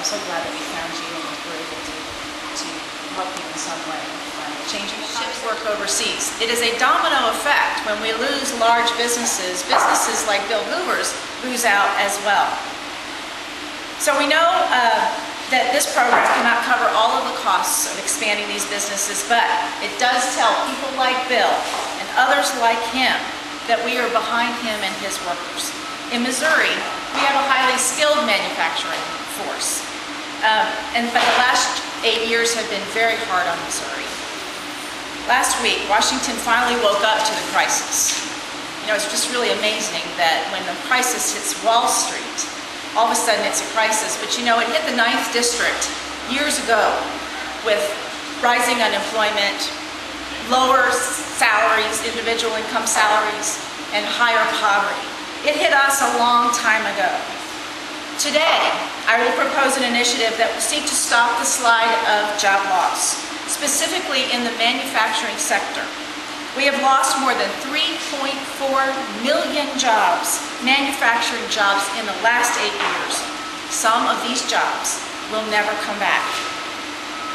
I'm so glad that we found you and were able to help you in some way by changing ships work overseas. It is a domino effect. When we lose large businesses, businesses like Bill Hoover's lose out as well. So we know that this program cannot cover all of the costs of expanding these businesses, but it does tell people like Bill and others like him that we are behind him and his workers. In Missouri, we have a highly skilled manufacturing force, but the last 8 years have been very hard on Missouri. Last week, Washington finally woke up to the crisis. You know, it's just really amazing that when the crisis hits Wall Street, all of a sudden it's a crisis. But you know, it hit the 9th District years ago with rising unemployment, lower salaries, individual income salaries, and higher poverty. It hit us a long time ago. Today, I will propose an initiative that will seek to stop the slide of job loss, specifically in the manufacturing sector. We have lost more than 3.4 million jobs, manufacturing jobs, in the last 8 years. Some of these jobs will never come back.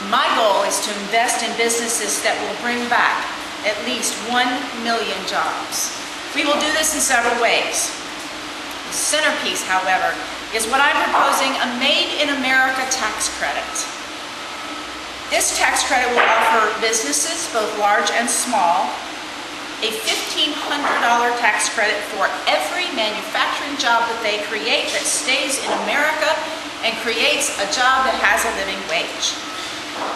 My goal is to invest in businesses that will bring back at least 1 million jobs. We will do this in several ways. The centerpiece, however, is what I'm proposing, a Made in America tax credit. This tax credit will offer businesses, both large and small, a $1,500 tax credit for every manufacturing job that they create that stays in America and creates a job that has a living wage.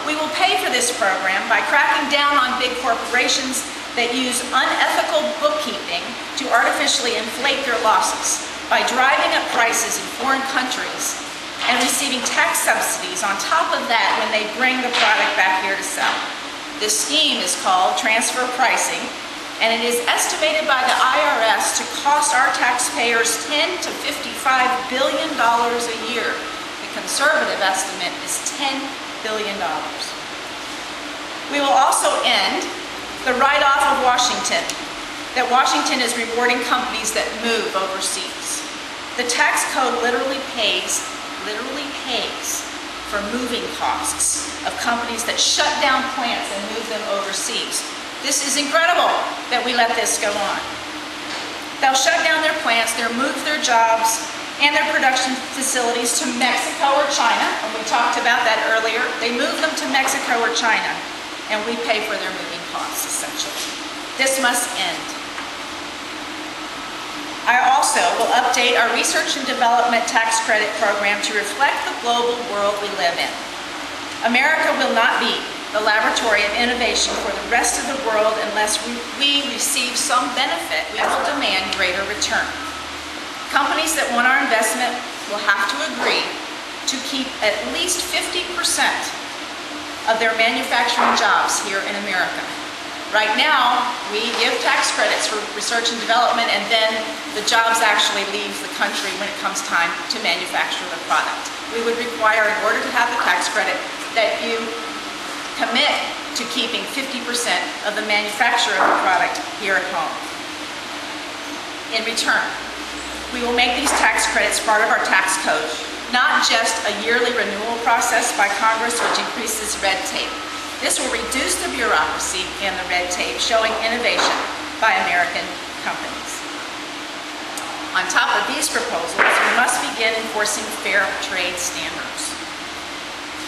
We will pay for this program by cracking down on big corporations that use unethical bookkeeping to artificially inflate their losses, by driving up prices in foreign countries and receiving tax subsidies on top of that when they bring the product back here to sell. This scheme is called transfer pricing, and it is estimated by the IRS to cost our taxpayers $10 to $55 billion a year. The conservative estimate is $10 billion. We will also end the write-off of Washington, that Washington is rewarding companies that move overseas. The tax code literally pays for moving costs of companies that shut down plants and move them overseas. This is incredible that we let this go on. They'll shut down their plants, they'll move their jobs and their production facilities to Mexico or China, and we talked about that earlier. They move them to Mexico or China, and we pay for their moving costs, essentially. This must end. I also will update our research and development tax credit program to reflect the global world we live in. America will not be the laboratory of innovation for the rest of the world unless we receive some benefit. We will demand greater return. Companies that want our investment will have to agree to keep at least 50% of their manufacturing jobs here in America. Right now, we give tax credits for research and development, and then the jobs actually leave the country when it comes time to manufacture the product. We would require, in order to have the tax credit, that you commit to keeping 50% of the manufacture of the product here at home. In return, we will make these tax credits part of our tax code, not just a yearly renewal process by Congress which increases red tape. This will reduce the bureaucracy and the red tape, showing innovation by American companies. On top of these proposals, we must begin enforcing fair trade standards.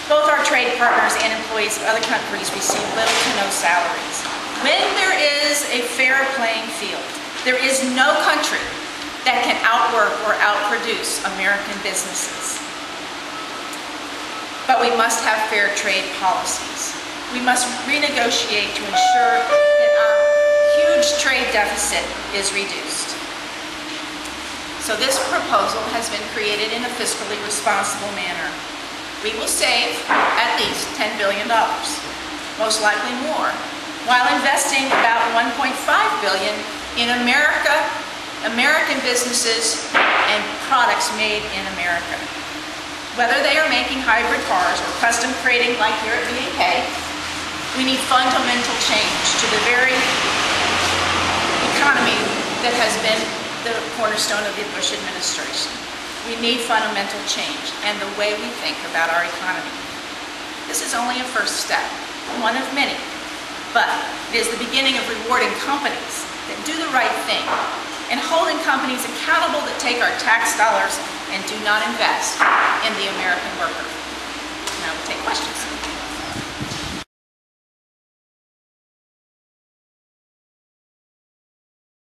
Both our trade partners and employees of other countries receive little to no salaries. When there is a fair playing field, there is no country that can outwork or outproduce American businesses. But we must have fair trade policies. We must renegotiate to ensure that our huge trade deficit is reduced. So this proposal has been created in a fiscally responsible manner. We will save at least $10 billion, most likely more, while investing about $1.5 billion in American businesses and products made in America. Whether they are making hybrid cars or custom creating like here at B&K, we need fundamental change to the very economy that has been the cornerstone of the Bush administration. We need fundamental change and the way we think about our economy. This is only a first step, one of many, but it is the beginning of rewarding companies that do the right thing and holding companies accountable that take our tax dollars and do not invest in the American worker.